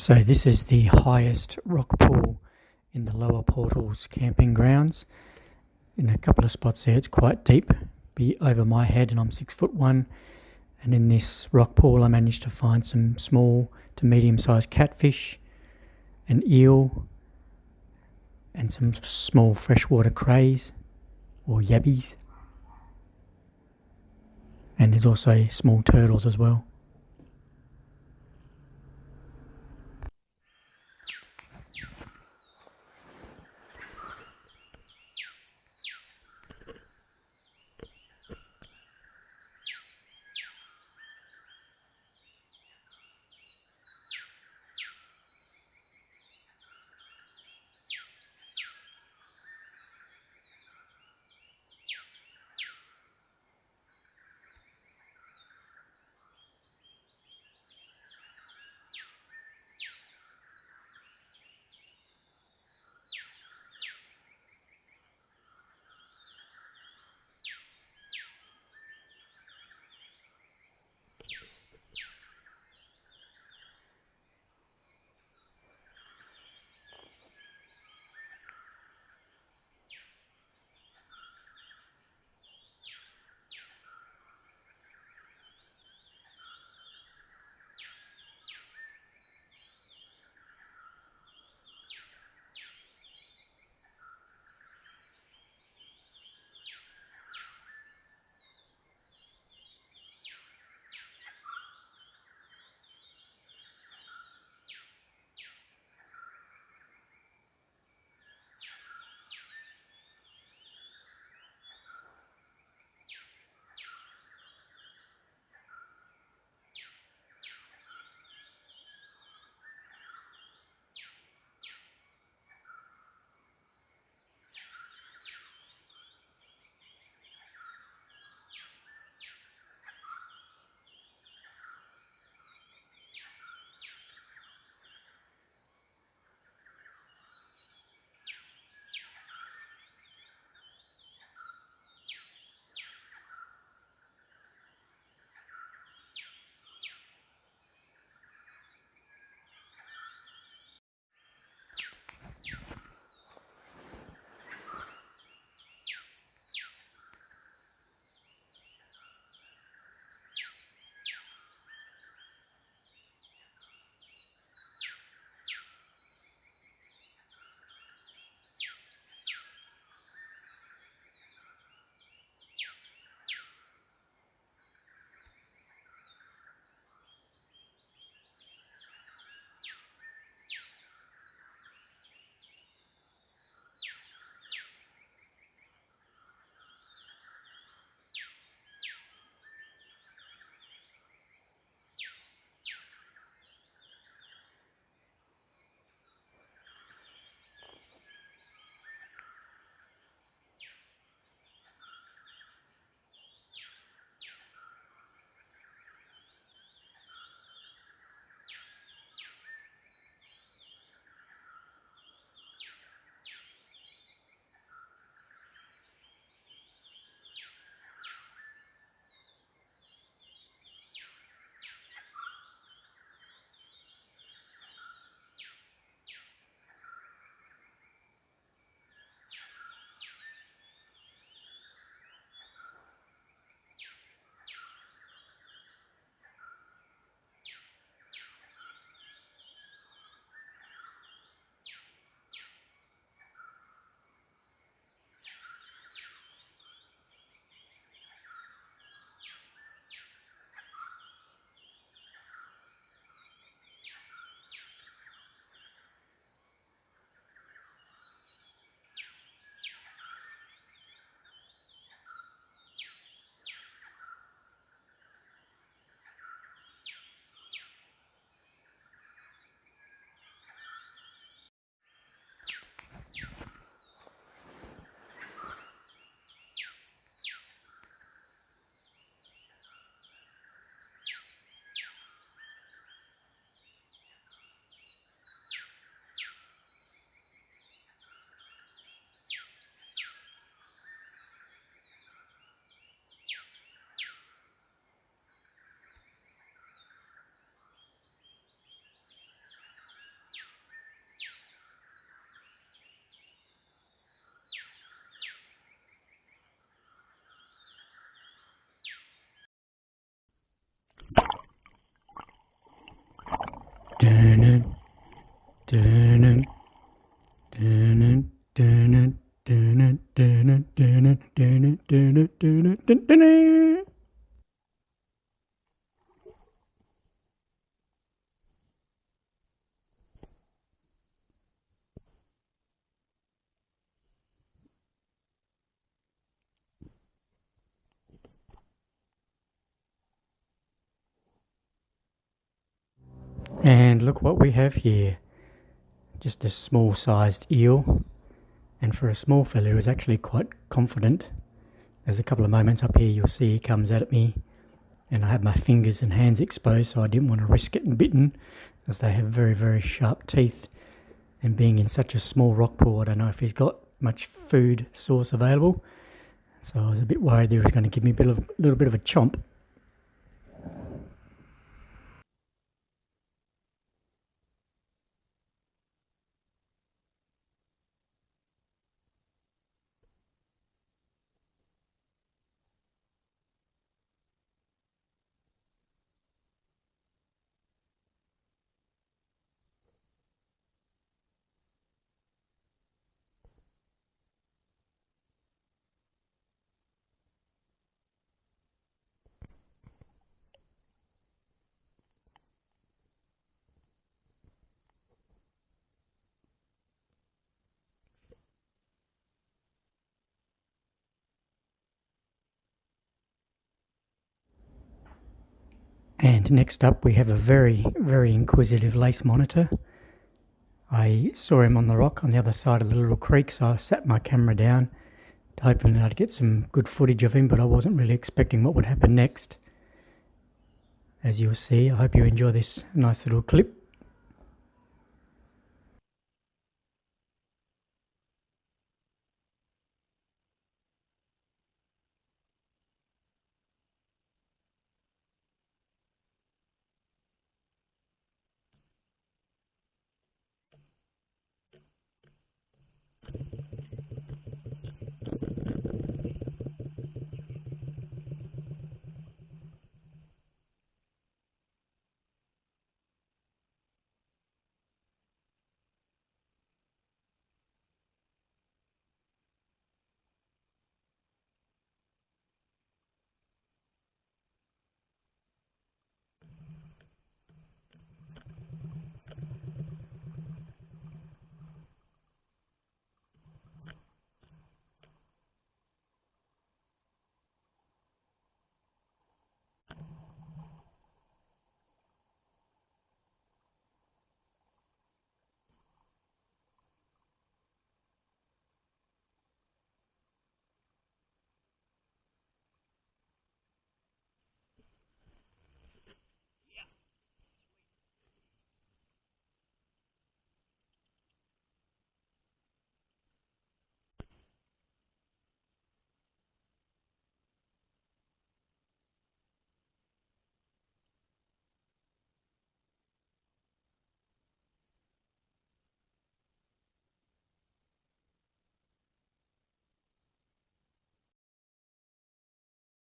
So this is the highest rock pool in the lower portals camping grounds. In a couple of spots there it's quite deep, be over my head, and I'm 6'1". And in this rock pool I managed to find some small to medium sized catfish, an eel, and some small freshwater crays or yabbies. And there's also small turtles as well. Dun-dun, dun-dun, dun-dun, dun-dun, dun-dun, dun-dun, dun-dun, dun-dun, dun-dun, dun-dun, dun-dun. And look what we have here. Just a small sized eel. And for a small fella who is actually quite confident, there's a couple of moments up here you'll see he comes at me, and I have my fingers and hands exposed, so I didn't want to risk getting bitten, as they have very, very sharp teeth. And being in such a small rock pool, I don't know if he's got much food source available, so I was a bit worried that he was going to give me a little bit of a chomp. And next up we have a very, very inquisitive lace monitor. I saw him on the rock on the other side of the little creek, so I sat my camera down, hoping I'd get some good footage of him, but I wasn't really expecting what would happen next. As you'll see, I hope you enjoy this nice little clip.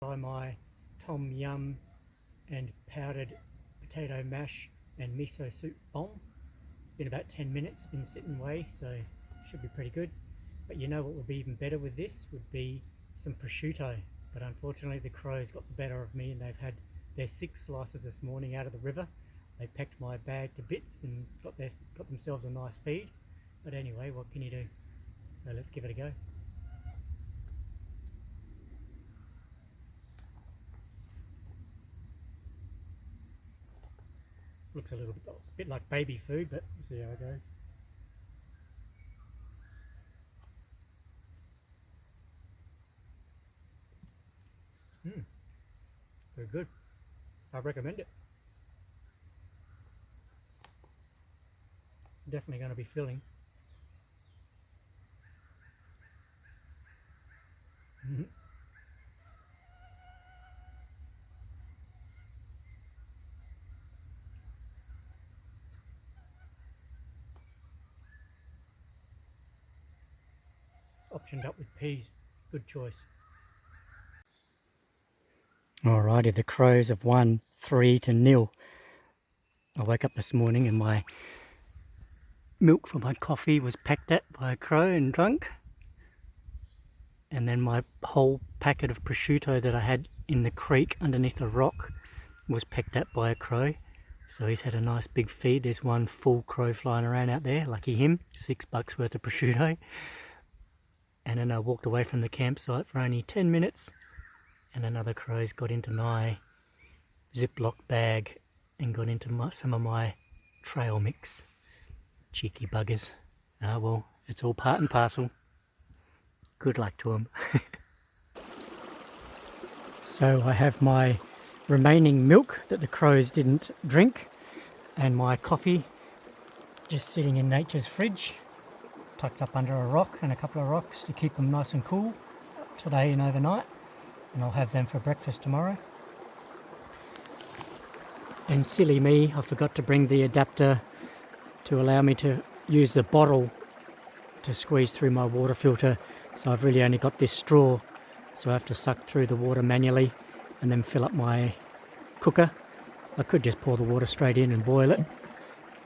By my tom yum and powdered potato mash and miso soup bomb. It's been about 10 minutes, been sitting away, so should be pretty good. But you know what would be even better with this would be some prosciutto. But unfortunately the crows got the better of me, and they've had their 6 slices this morning out of the river. They pecked my bag to bits and got themselves a nice feed. But anyway, what can you do? So let's give it a go. Looks a little bit like baby food, but we'll see how it goes. Very good. I recommend it. Definitely going to be filling. Optioned up with peas. Good choice. Alrighty, the Crows have won 3-0. I woke up this morning and my milk for my coffee was pecked at by a crow and drunk. And then my whole packet of prosciutto that I had in the creek underneath a rock was pecked at by a crow. So he's had a nice big feed. There's one full crow flying around out there, lucky him, $6 worth of prosciutto. And then I walked away from the campsite for only 10 minutes and another crow's got into my Ziploc bag and got into some of my trail mix. Cheeky buggers. Ah well, it's all part and parcel. Good luck to them. So I have my remaining milk that the crows didn't drink and my coffee just sitting in nature's fridge, tucked up under a rock and a couple of rocks to keep them nice and cool today and overnight, and I'll have them for breakfast tomorrow. And silly me, I forgot to bring the adapter to allow me to use the bottle to squeeze through my water filter, so I've really only got this straw, so I have to suck through the water manually and then fill up my cooker. I could just pour the water straight in and boil it.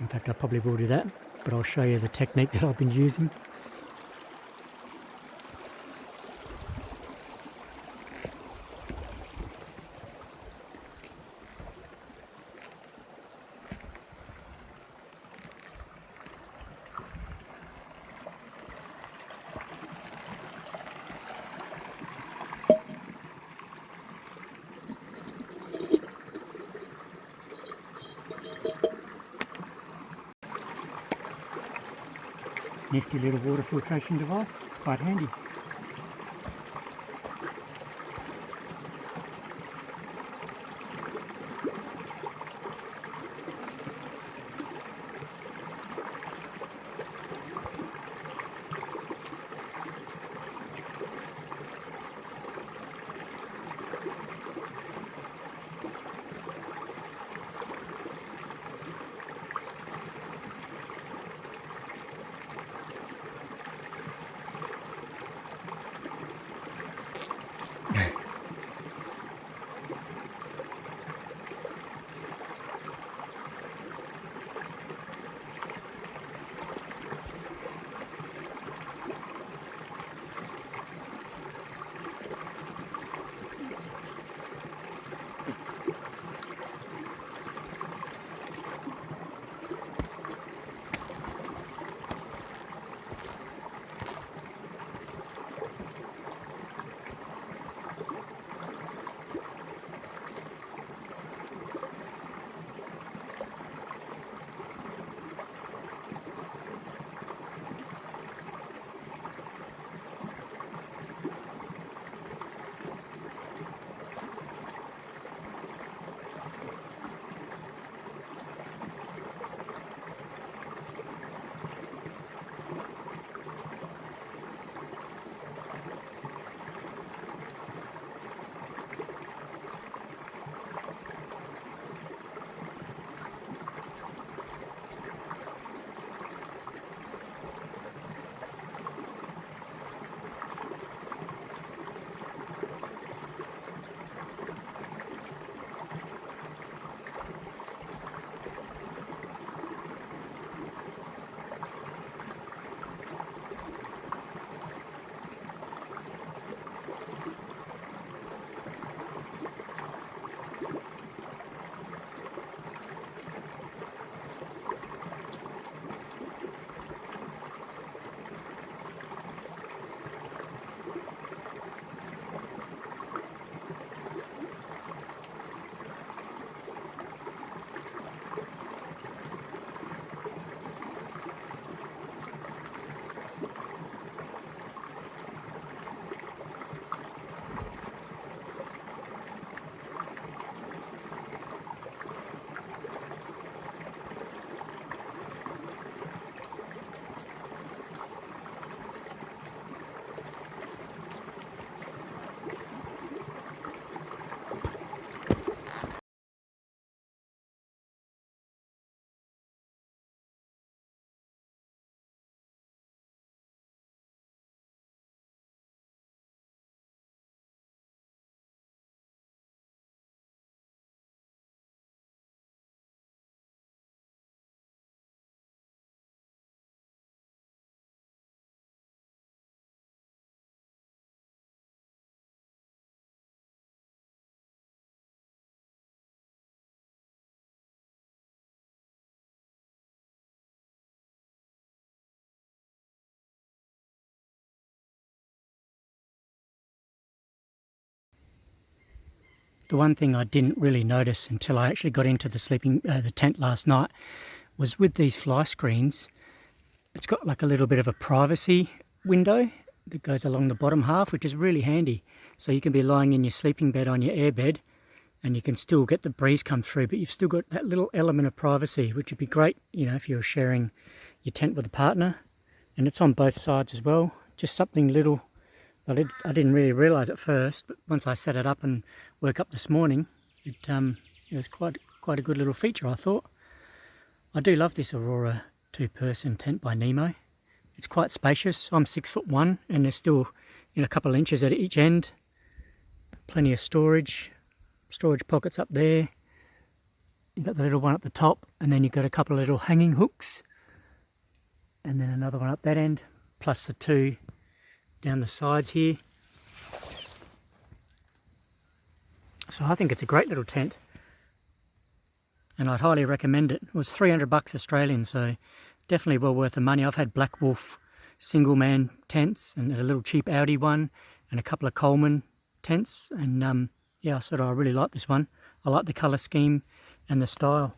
In fact, I probably will do that, but I'll show you the technique that I've been using. Nifty little water filtration device, it's quite handy. The one thing I didn't really notice until I actually got into the tent last night was with these fly screens, it's got like a little bit of a privacy window that goes along the bottom half, which is really handy. So you can be lying in your sleeping bed on your airbed and you can still get the breeze come through, but you've still got that little element of privacy, which would be great, you know, if you're sharing your tent with a partner. And it's on both sides as well. Just something little that I didn't really realise at first, but once I set it up and woke up this morning, it was quite a good little feature, I thought. I do love this Aurora two-person tent by Nemo. It's quite spacious. I'm 6'1", and there's still, you know, a couple of inches at each end. Plenty of storage pockets up there. You've got the little one at the top, and then you've got a couple of little hanging hooks, and then another one up that end, plus the two down the sides here. So I think it's a great little tent, and I'd highly recommend it. It was $300 Australian, so definitely well worth the money. I've had Black Wolf single man tents and a little cheap Audi one and a couple of Coleman tents, and yeah, I really like this one. I like the colour scheme and the style.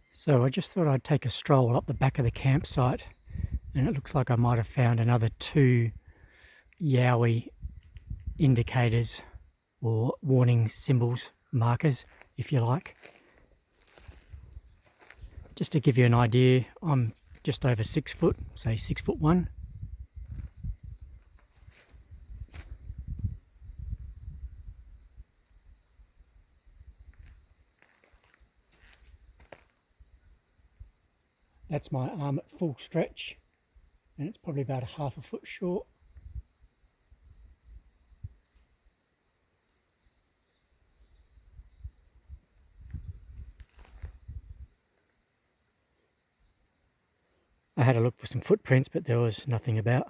So I just thought I'd take a stroll up the back of the campsite, and it looks like I might have found another 2 Yowie indicators or warning symbols, markers if you like. Just to give you an idea, I'm just over 6 foot, say 6'1". That's my arm at full stretch, and it's probably about a half a foot short. I had a look for some footprints, but there was nothing about.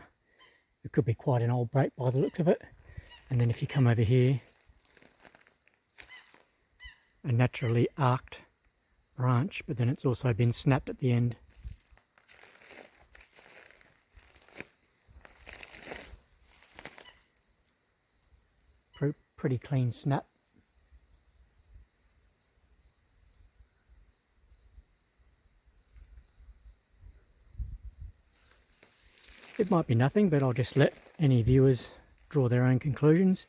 It could be quite an old break by the looks of it. And then if you come over here, a naturally arced branch, but then it's also been snapped at the end. Pretty clean snap. It might be nothing, but I'll just let any viewers draw their own conclusions.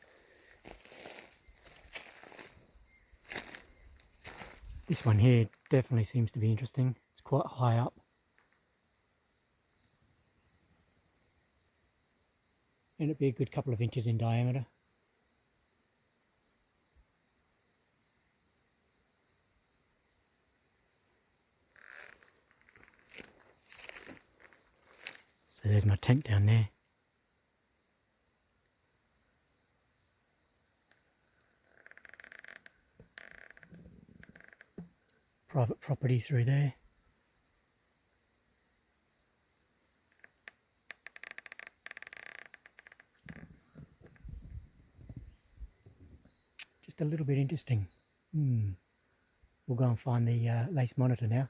This one here definitely seems to be interesting. It's quite high up. And it'd be a good couple of inches in diameter. So there's my tent down there. Private property through there. Just a little bit interesting. We'll go and find the lace monitor now.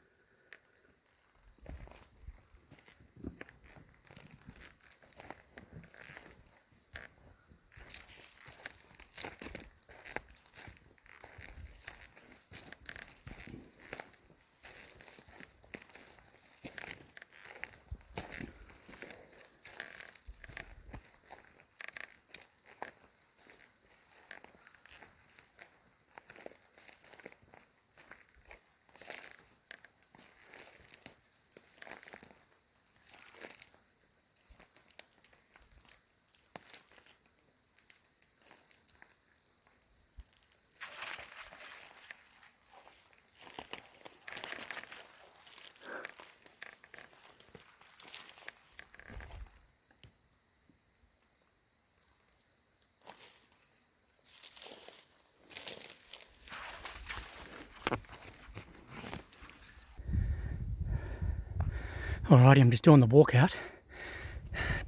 Alrighty, I'm just doing the walkout.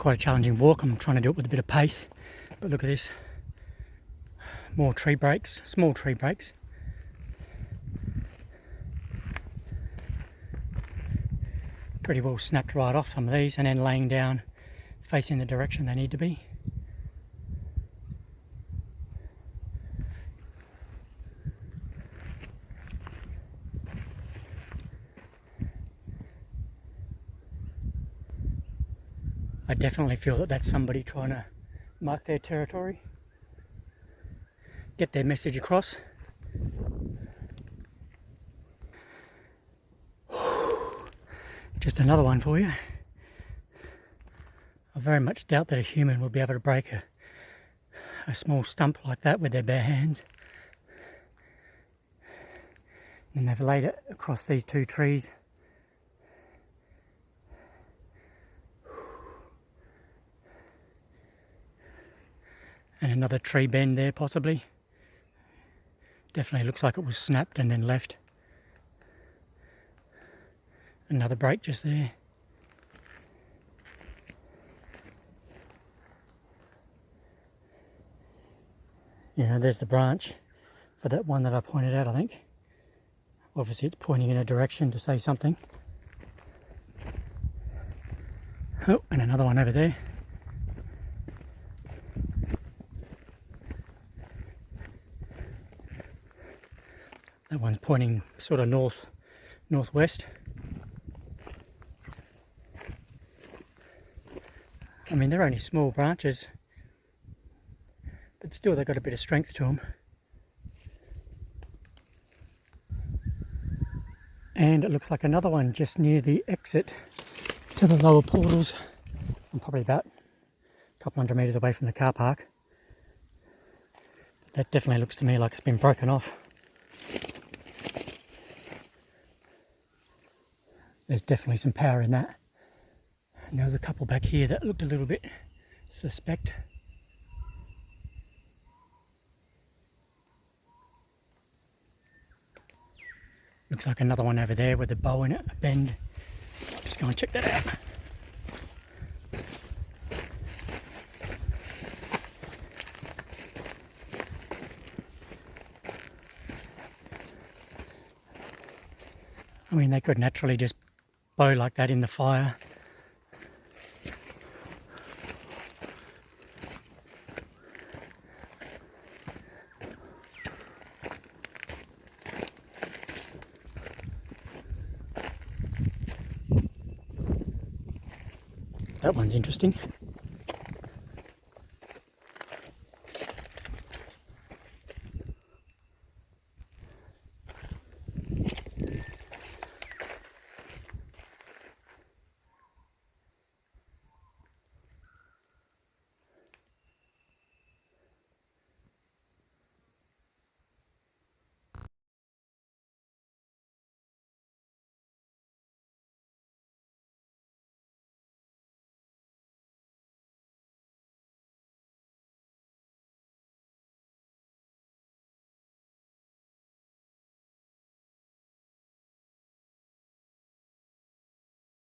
quite a challenging walk. I'm trying to do it with a bit of pace. But look at this. More tree breaks, small tree breaks. Pretty well snapped right off some of these and then laying down facing the direction they need to be. I definitely feel that that's somebody trying to mark their territory, get their message across. Just another one for you. I very much doubt that a human will be able to break a small stump like that with their bare hands. And they've laid it across these two trees. And another tree bend there possibly. Definitely looks like it was snapped and then left. Another break just there. Yeah, there's the branch for that one that I pointed out, I think. Obviously it's pointing in a direction to say something. Oh, and another one over there. That one's pointing sort of northwest. I mean, they're only small branches, but still they've got a bit of strength to them. And it looks like another one just near the exit to the lower portals. I'm probably about a couple hundred metres away from the car park. That definitely looks to me like it's been broken off. There's definitely some power in that. And there was a couple back here that looked a little bit suspect. Looks like another one over there with a bow in it, a bend. Just go and check that out. I mean, they could naturally just bow like that in the fire. That one's interesting.